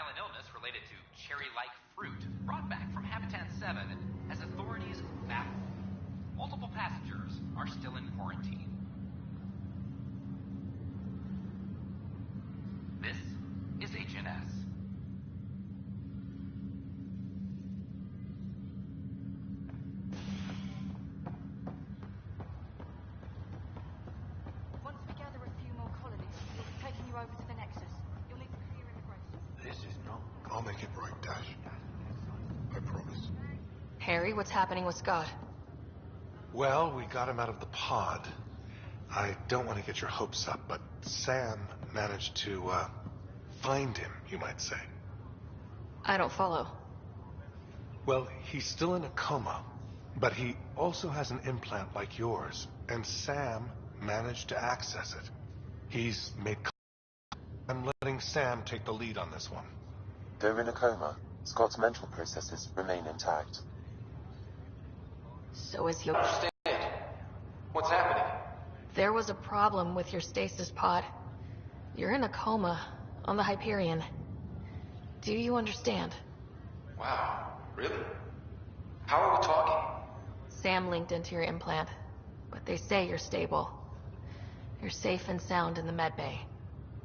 silent illness related to cherry-like fruit brought back from Habitat 7 has authorities baffled. Multiple passengers are still in quarantine. This is HNS. Once we gather a few more colonies, we'll be taking you over to the Nexus. You'll need to clear immigration. This is not... I'll make it right, Dash. I promise. Harry, what's happening with Scott? Well, we got him out of the pod. I don't want to get your hopes up, but Sam managed to, find him, you might say. I don't follow. Well, he's still in a coma, but he also has an implant like yours, and Sam managed to access it. He's made... I'm letting Sam take the lead on this one. Though in a coma, Scott's mental processes remain intact. So is your... Understand. What's happening? There was a problem with your stasis pod. You're in a coma on the Hyperion. Do you understand? Wow, really? How are we talking? Sam linked into your implant, but they say you're stable. You're safe and sound in the medbay.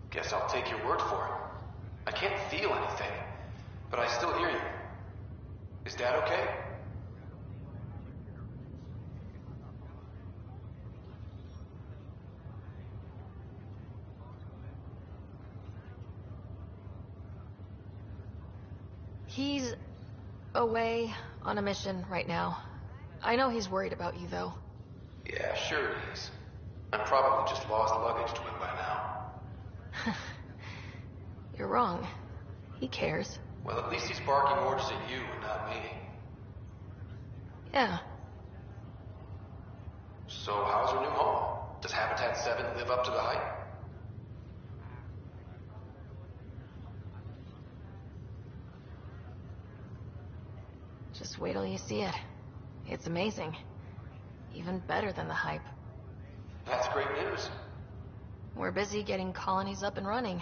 Guess I'll take your word for it. I can't feel anything, but I still hear you. Is Dad okay? He's away on a mission right now. I know he's worried about you, though. Yeah, sure it is. I'm probably just lost luggage to him by now. You're wrong. He cares. Well, at least he's barking orders at you and not me. Yeah. So how's her new home? Does Habitat 7 live up to the hype? Just wait till you see it. It's amazing. Even better than the hype. That's great news. We're busy getting colonies up and running.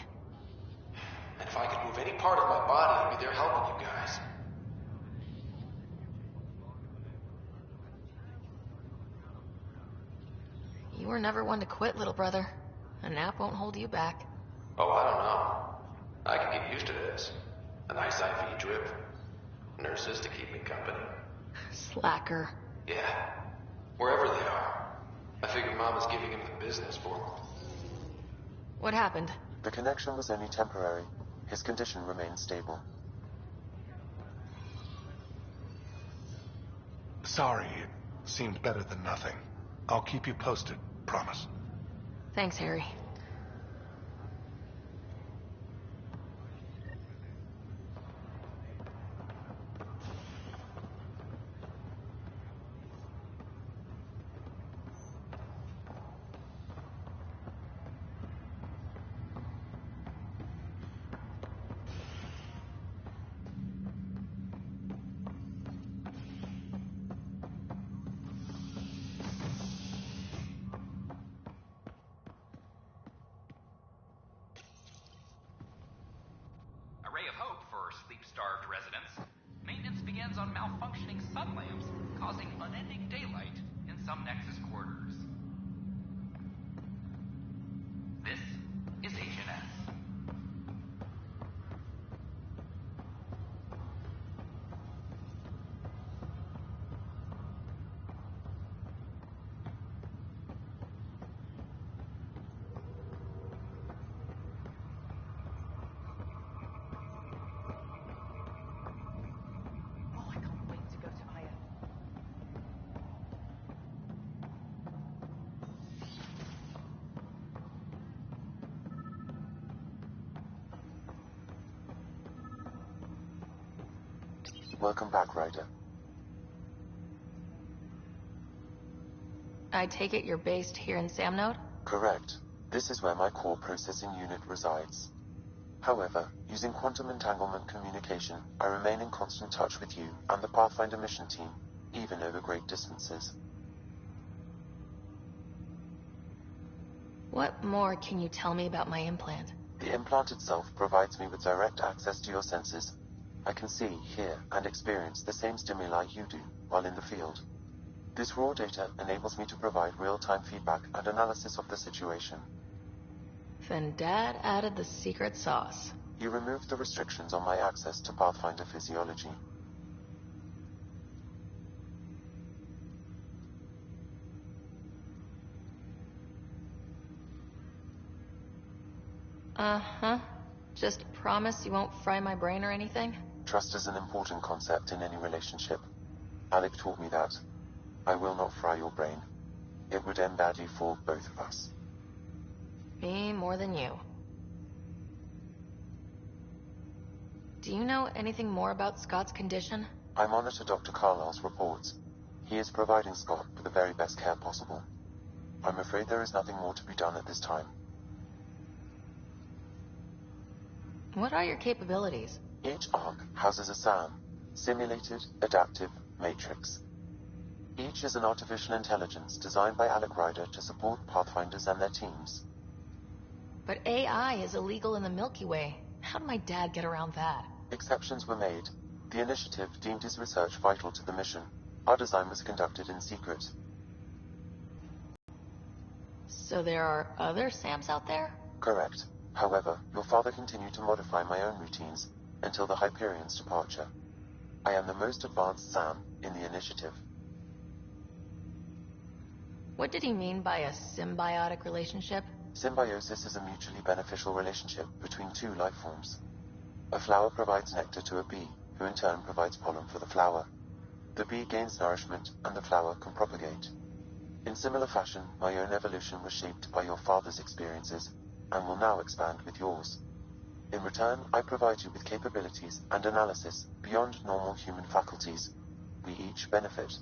And if I could move any part of my body, I'd be there helping you guys. You were never one to quit, little brother. A nap won't hold you back. Oh, I don't know. I can get used to this. A nice IV drip. Nurses to keep me company. Slacker. Yeah. Wherever they are. I figure Mama's giving him the business for them. What happened? The connection was only temporary. His condition remains stable. Sorry, it seemed better than nothing. I'll keep you posted, promise. Thanks, Harry. Ray of hope for sleep-starved residents. Maintenance begins on malfunctioning sun lamps, causing unending daylight in some Nexus quarters. This is HNS. Welcome back, Ryder. I take it you're based here in Samnode? Correct. This is where my core processing unit resides. However, using quantum entanglement communication, I remain in constant touch with you and the Pathfinder mission team, even over great distances. What more can you tell me about my implant? The implant itself provides me with direct access to your senses. I can see, hear, and experience the same stimuli you do while in the field. This raw data enables me to provide real-time feedback and analysis of the situation. Then Dad added the secret sauce. He removed the restrictions on my access to Pathfinder physiology. Uh-huh. Just promise you won't fry my brain or anything? Trust is an important concept in any relationship. Alec taught me that. I will not fry your brain. It would end badly for both of us. Me more than you. Do you know anything more about Scott's condition? I monitor Dr. Carlisle's reports. He is providing Scott with the very best care possible. I'm afraid there is nothing more to be done at this time. What are your capabilities? Each arc houses a SAM, Simulated Adaptive Matrix. Each is an artificial intelligence designed by Alec Ryder to support Pathfinders and their teams. But AI is illegal in the Milky Way. How did my dad get around that? Exceptions were made. The initiative deemed his research vital to the mission. Our design was conducted in secret. So there are other SAMs out there? Correct. However, your father continued to modify my own routines until the Hyperion's departure. I am the most advanced SAM in the initiative. What did he mean by a symbiotic relationship? Symbiosis is a mutually beneficial relationship between two life forms. A flower provides nectar to a bee, who in turn provides pollen for the flower. The bee gains nourishment, and the flower can propagate. In similar fashion, my own evolution was shaped by your father's experiences, and will now expand with yours. In return, I provide you with capabilities and analysis beyond normal human faculties. We each benefit.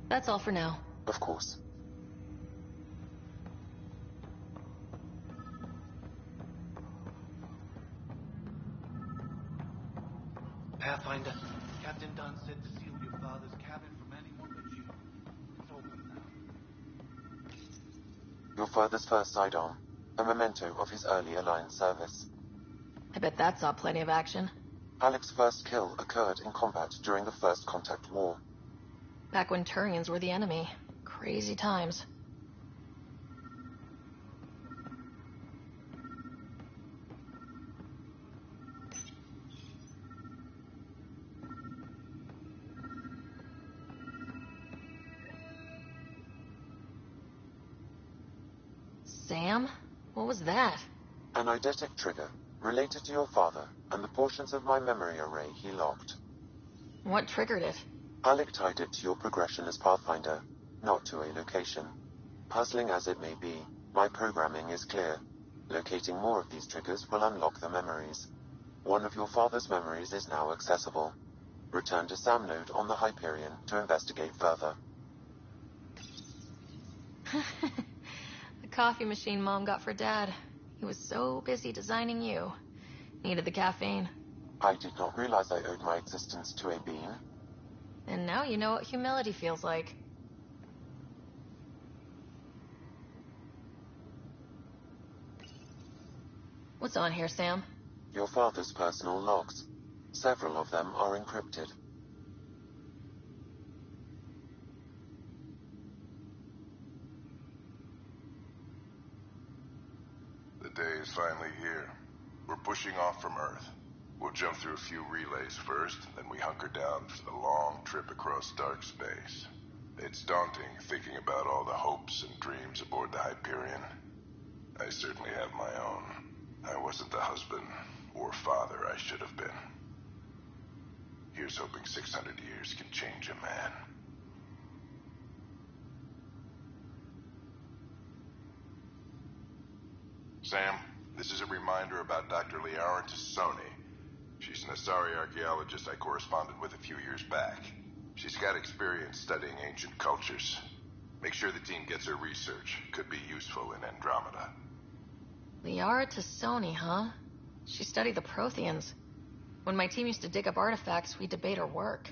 That's all for now. Of course. Pathfinder, Captain Dunn said to seal your father's cabin from anyone but you. It's open now. Your father's first sidearm, a memento of his early Alliance service. I bet that saw plenty of action. Alec's first kill occurred in combat during the First Contact War. Back when Turians were the enemy. Crazy times. Sam? What was that? An eidetic trigger, related to your father, and the portions of my memory array he locked. What triggered it? Alec tied it to your progression as Pathfinder, not to a location. Puzzling as it may be, my programming is clear. Locating more of these triggers will unlock the memories. One of your father's memories is now accessible. Return to Sam Node on the Hyperion to investigate further. The coffee machine Mom got for Dad. He was so busy designing you. Needed the caffeine. I did not realize I owed my existence to a being. And now you know what humility feels like. What's on here, Sam? Your father's personal logs. Several of them are encrypted. The day is finally here. We're pushing off from Earth. We'll jump through a few relays first, then we hunker down for the long trip across dark space. It's daunting thinking about all the hopes and dreams aboard the Hyperion. I certainly have my own. I wasn't the husband or father I should have been. Here's hoping 600 years can change a man. Sam, this is a reminder about Dr. Liara Tassoni. She's an Asari archaeologist I corresponded with a few years back. She's got experience studying ancient cultures. Make sure the team gets her research. Could be useful in Andromeda. Liara Tassoni, huh? She studied the Protheans. When my team used to dig up artifacts, we'd debate her work.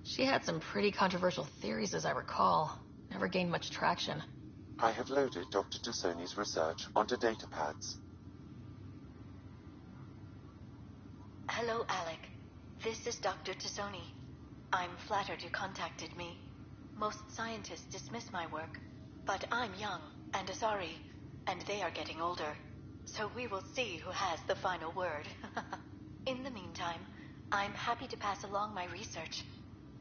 She had some pretty controversial theories, as I recall. Never gained much traction. I have loaded Dr. Tassoni's research onto datapads. Hello, Alec. This is Dr. Tassoni. I'm flattered you contacted me. Most scientists dismiss my work, but I'm young and Asari, and they are getting older. So we will see who has the final word. In the meantime, I'm happy to pass along my research.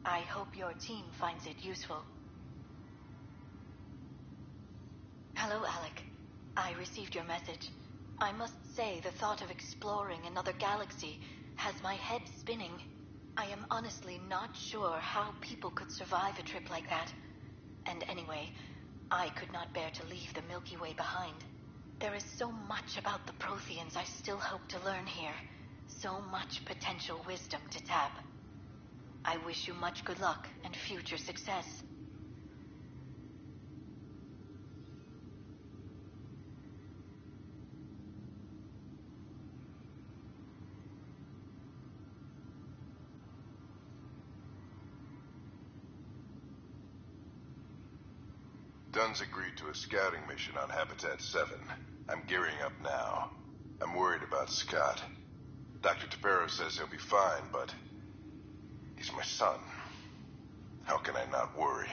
I hope your team finds it useful. Hello, Alec. I received your message. I must say the thought of exploring another galaxy has my head spinning. I am honestly not sure how people could survive a trip like that. And anyway, I could not bear to leave the Milky Way behind. There is so much about the Protheans I still hope to learn here. So much potential wisdom to tap. I wish you much good luck and future success. Dunn's agreed to a scouting mission on Habitat 7. I'm gearing up now. I'm worried about Scott. Dr. Tapero says he'll be fine, but he's my son. How can I not worry?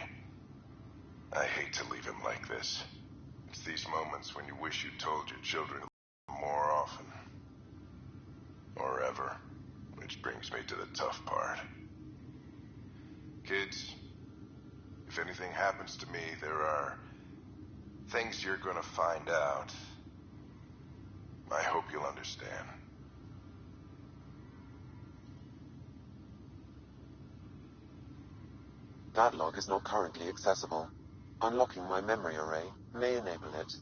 I hate to leave him like this. It's these moments when you wish you told your children more often. Or ever. Which brings me to the tough part. Kids, if anything happens to me, there are things you're gonna find out. I hope you'll understand. That log is not currently accessible. Unlocking my memory array may enable it.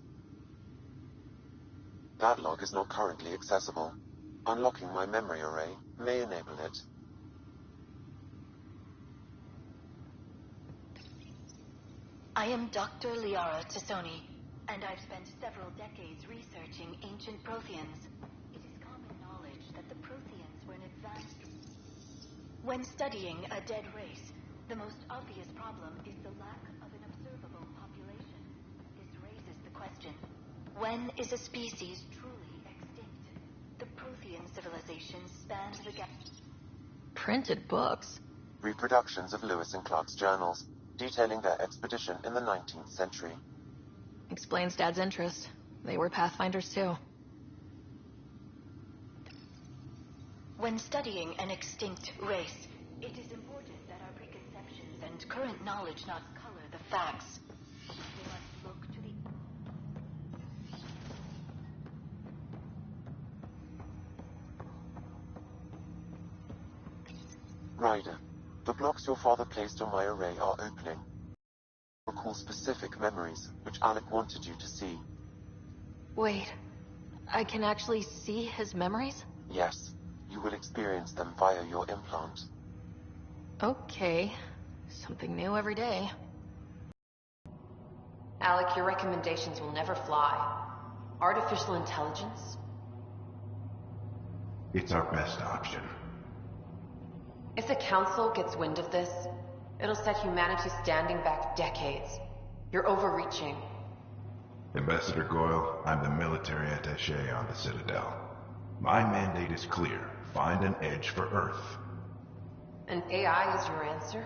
That log is not currently accessible. Unlocking my memory array may enable it. I am Dr. Liara Tassoni, and I've spent several decades researching ancient Protheans. It is common knowledge that the Protheans were an advanced... When studying a dead race, the most obvious problem is the lack of an observable population. This raises the question, when is a species truly extinct? The Prothean civilization spanned the gap... Printed books? Reproductions of Lewis and Clark's journals, detailing their expedition in the 19th century. Explains Dad's interest. They were Pathfinders too. When studying an extinct race, it is important that our preconceptions and current knowledge not color the facts. We must look to the... Ryder, the blocks your father placed on my array are opening. Recall specific memories, which Alec wanted you to see. Wait, I can actually see his memories? Yes, you will experience them via your implant. Okay, something new every day. Alec, your recommendations will never fly. Artificial intelligence? It's our best option. If the Council gets wind of this, it'll set humanity standing back decades. You're overreaching. Ambassador Goyle, I'm the military attaché on the Citadel. My mandate is clear. Find an edge for Earth. And AI is your answer?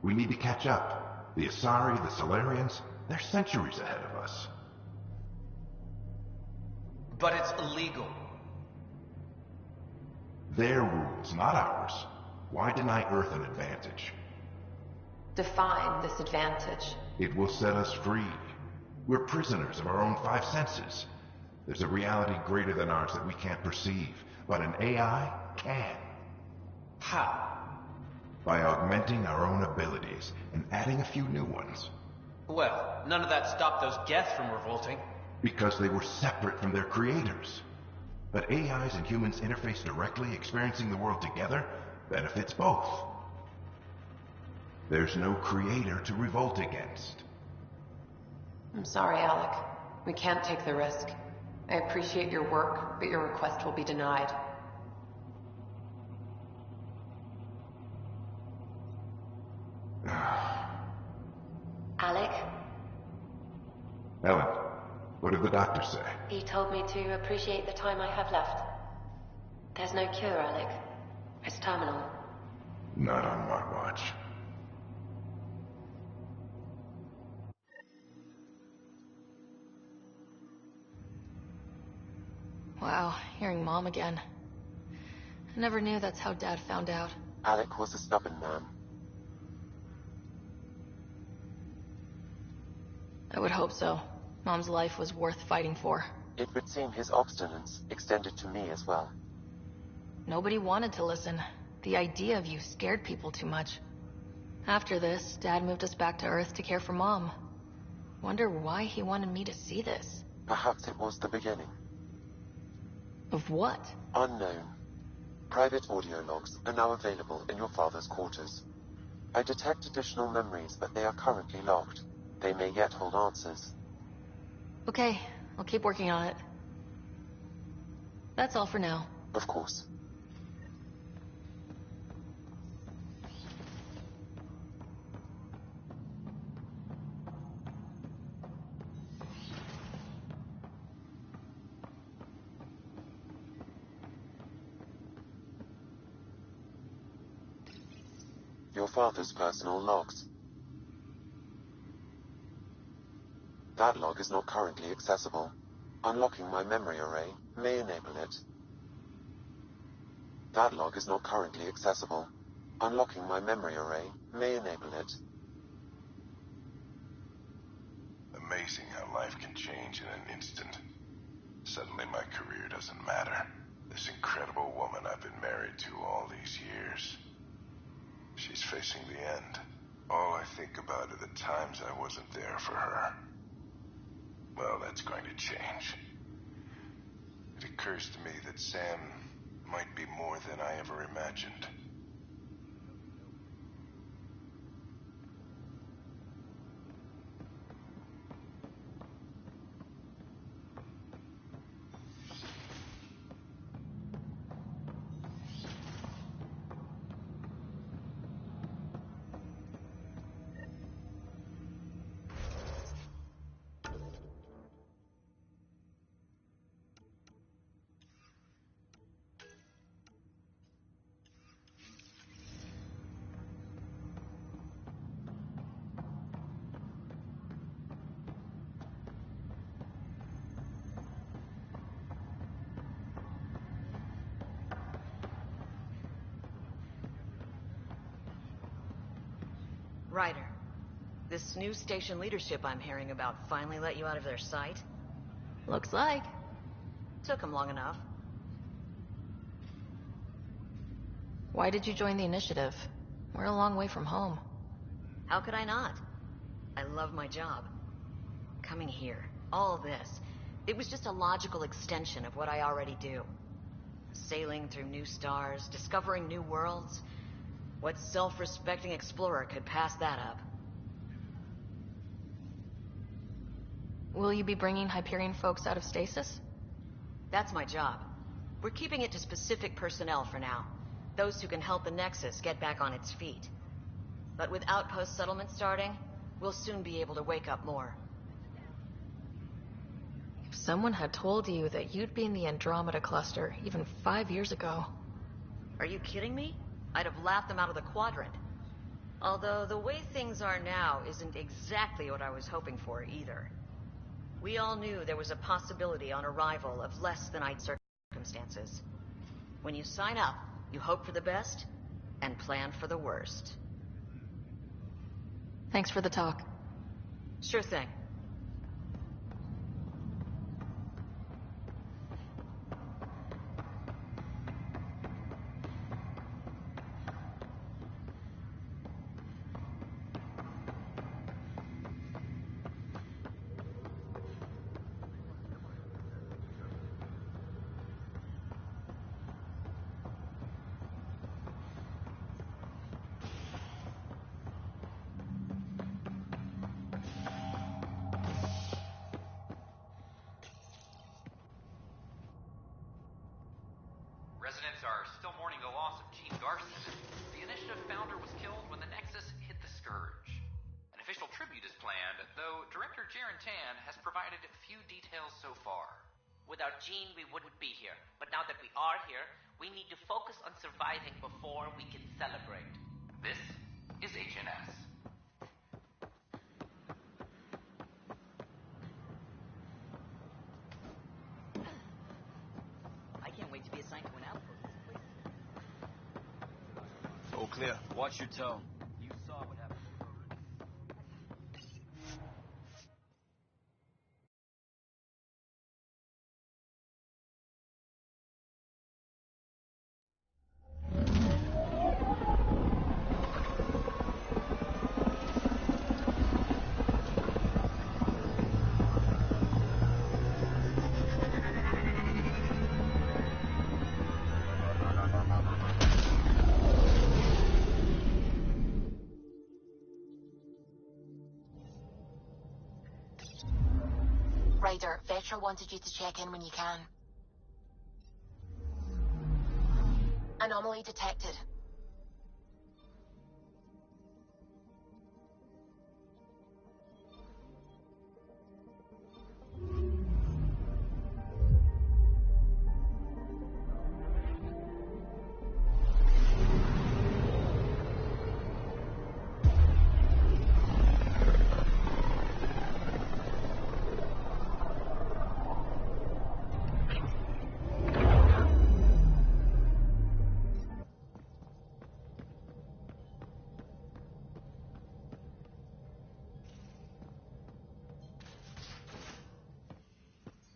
We need to catch up. The Asari, the Solarians, they're centuries ahead of us. But it's illegal. Their rules, not ours. Why deny Earth an advantage? Define this advantage. It will set us free. We're prisoners of our own five senses. There's a reality greater than ours that we can't perceive, but an AI can. How? By augmenting our own abilities and adding a few new ones. Well, none of that stopped those Geth from revolting. Because they were separate from their creators. But AIs and humans interface directly, experiencing the world together, benefits both. There's no creator to revolt against. I'm sorry, Alec. We can't take the risk. I appreciate your work, but your request will be denied. Alec? Ellen, what did the doctor say? He told me to appreciate the time I have left. There's no cure, Alec. It's terminal. Not on my watch. Wow, hearing Mom again. I never knew that's how Dad found out. Alec was a stubborn man. I would hope so. Mom's life was worth fighting for. It would seem his obstinance extended to me as well. Nobody wanted to listen. The idea of you scared people too much. After this, Dad moved us back to Earth to care for Mom. Wonder why he wanted me to see this. Perhaps it was the beginning. Of what? Unknown. Private audio logs are now available in your father's quarters. I detect additional memories, but they are currently locked. They may yet hold answers. Okay, I'll keep working on it. That's all for now. Of course. Your father's personal logs. That log is not currently accessible. Unlocking my memory array may enable it. That log is not currently accessible. Unlocking my memory array may enable it. Amazing how life can change in an instant. Suddenly my career doesn't matter. This incredible woman I've been married to all these years. She's facing the end. All I think about are the times I wasn't there for her. Well, that's going to change. It occurs to me that Sam might be more than I ever imagined. Ryder, this new station leadership I'm hearing about finally let you out of their sight? Looks like. Took them long enough. Why did you join the initiative? We're a long way from home. How could I not? I love my job. Coming here, all this, it was just a logical extension of what I already do. Sailing through new stars, discovering new worlds. What self-respecting explorer could pass that up? Will you be bringing Hyperion folks out of stasis? That's my job. We're keeping it to specific personnel for now. Those who can help the Nexus get back on its feet. But with outpost settlement starting, we'll soon be able to wake up more. If someone had told you that you'd be in the Andromeda cluster even 5 years ago... Are you kidding me? I'd have laughed them out of the quadrant. Although the way things are now isn't exactly what I was hoping for either. We all knew there was a possibility on arrival of less than ideal circumstances. When you sign up, you hope for the best and plan for the worst. Thanks for the talk. Sure thing. though Director Jaren Tan has provided few details so far. Without Jean, we wouldn't be here. But now that we are here, we need to focus on surviving before we can celebrate. This is HNS. I can't wait to be assigned to an outpost. All clear. Watch your tone. You saw what happened. Ryder, Vetra wanted you to check in when you can. Anomaly detected.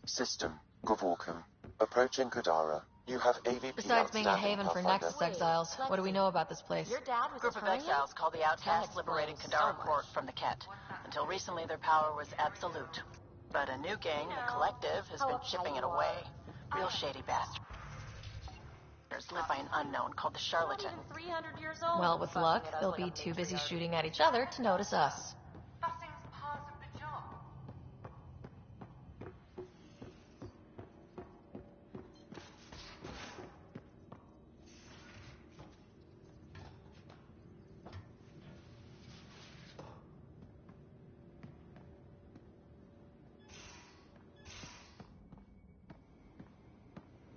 System, Gavorkum. Approaching Kadara. You have AVP Besides being a outstanding, haven for Pathfinder. Nexus exiles, what do we know about this place? Your dad was group of exiles called the Outcasts liberated Kadara Port from the Ket. Until recently, their power was absolute. But a new gang, the Collective, has been chipping it away. Real shady bastards. Led by an unknown called the Charlatan. Well, with luck, they'll be too busy shooting at each other to notice us.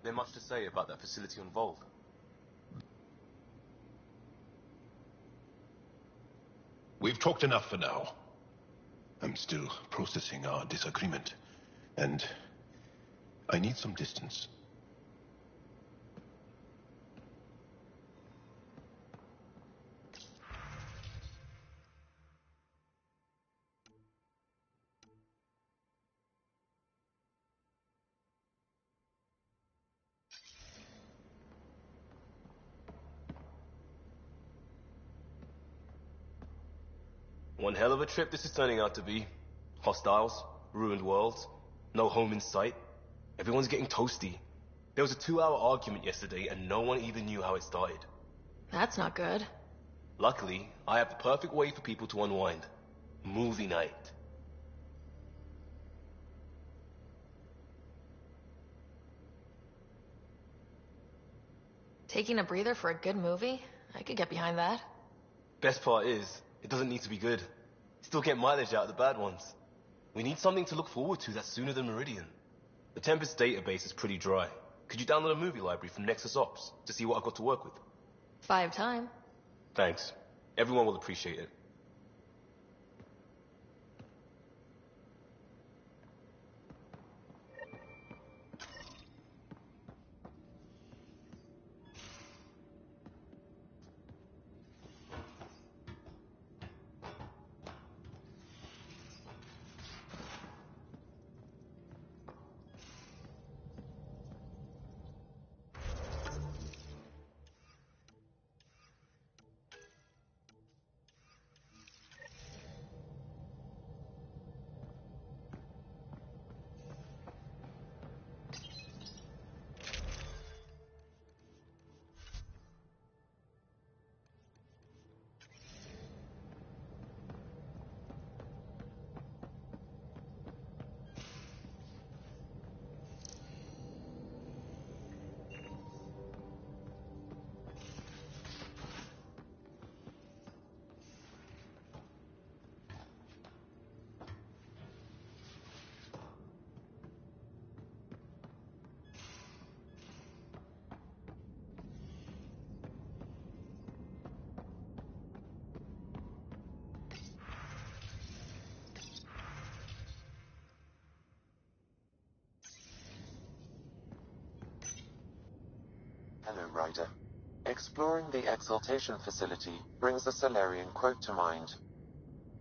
There much to say about that facility on Vold? We've talked enough for now. I'm still processing our disagreement, and I need some distance. One hell of a trip this is turning out to be. Hostiles, ruined worlds, no home in sight. Everyone's getting toasty. There was a 2-hour argument yesterday and no one even knew how it started. That's not good. Luckily, I have the perfect way for people to unwind. Movie night. Taking a breather for a good movie? I could get behind that. Best part is, it doesn't need to be good. Still get mileage out of the bad ones. We need something to look forward to that's sooner than Meridian. The Tempest database is pretty dry. Could you download a movie library from Nexus Ops to see what I've got to work with? 5 time. Thanks. Everyone will appreciate it. Hello, Ryder. Exploring the exaltation facility brings a Solarian quote to mind.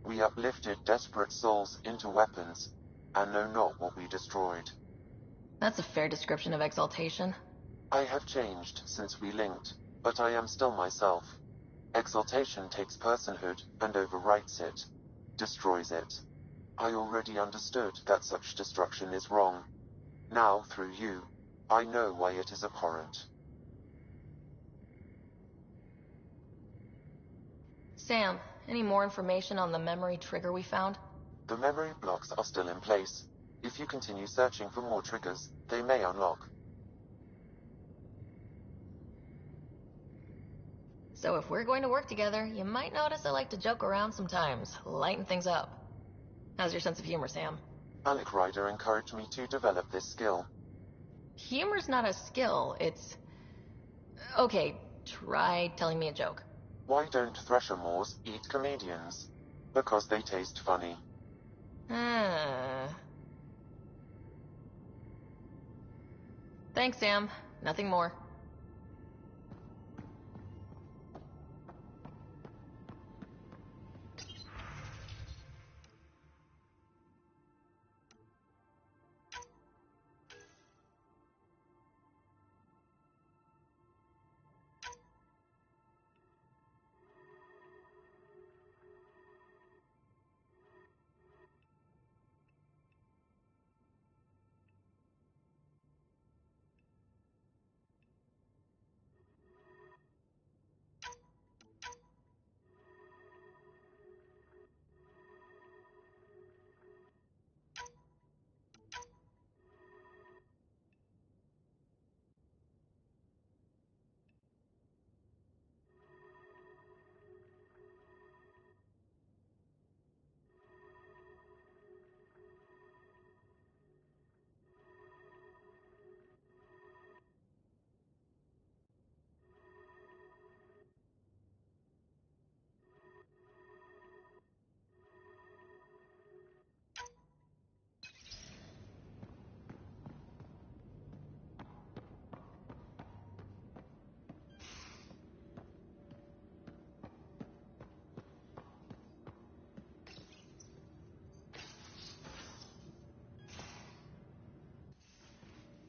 We uplifted desperate souls into weapons, and know not what we destroyed. That's a fair description of exaltation. I have changed since we linked, but I am still myself. Exaltation takes personhood and overwrites it, destroys it. I already understood that such destruction is wrong. Now, through you, I know why it is abhorrent. Sam, any more information on the memory trigger we found? The memory blocks are still in place. If you continue searching for more triggers, they may unlock. So if we're going to work together, you might notice I like to joke around sometimes, lighten things up. How's your sense of humor, Sam? Alec Ryder encouraged me to develop this skill. Humor's not a skill, it's... Okay, try telling me a joke. Why don't Thresher Moors eat comedians? Because they taste funny. Thanks, Sam. Nothing more.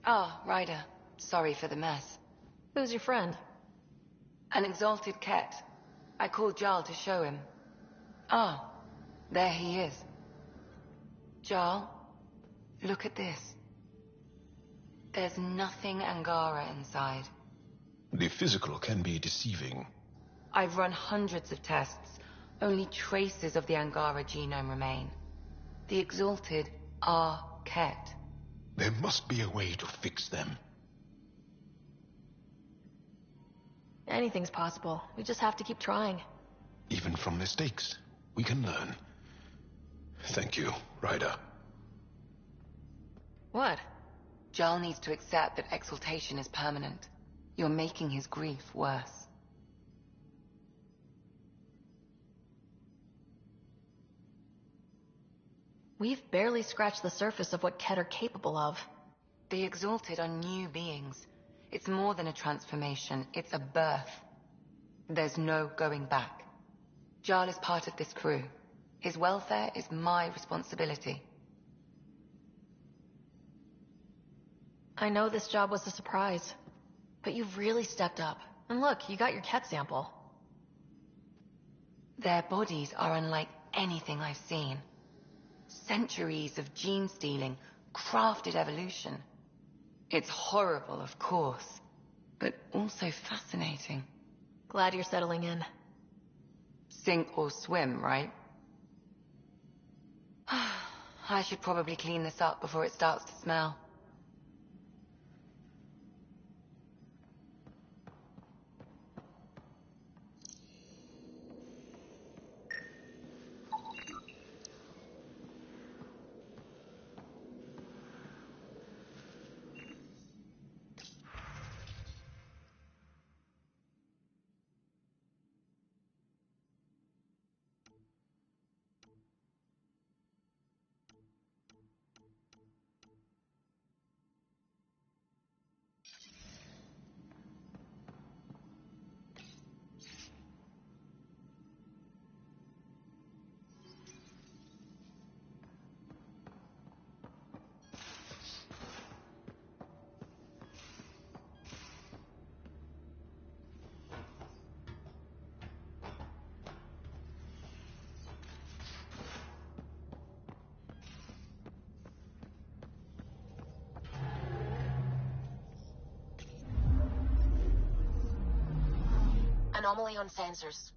Ah, Ryder. Sorry for the mess. Who's your friend? An exalted cat. I called Jarl to show him. Ah, there he is. Jarl, look at this. There's nothing Angara inside. The physical can be deceiving. I've run hundreds of tests. Only traces of the Angara genome remain. The exalted are Ket. There must be a way to fix them. Anything's possible. We just have to keep trying. Even from mistakes, we can learn. Thank you, Ryder. What? Jarl needs to accept that exaltation is permanent. You're making his grief worse. We've barely scratched the surface of what Ket are capable of. The exalted are new beings. It's more than a transformation, it's a birth. There's no going back. Jarl is part of this crew. His welfare is my responsibility. I know this job was a surprise, but you've really stepped up. And look, you got your Ket sample. Their bodies are unlike anything I've seen. Centuries of gene stealing, crafted evolution. It's horrible, of course, but also fascinating. Glad you're settling in. Sink or swim, right? I should probably clean this up before it starts to smell. Anomaly on sensors.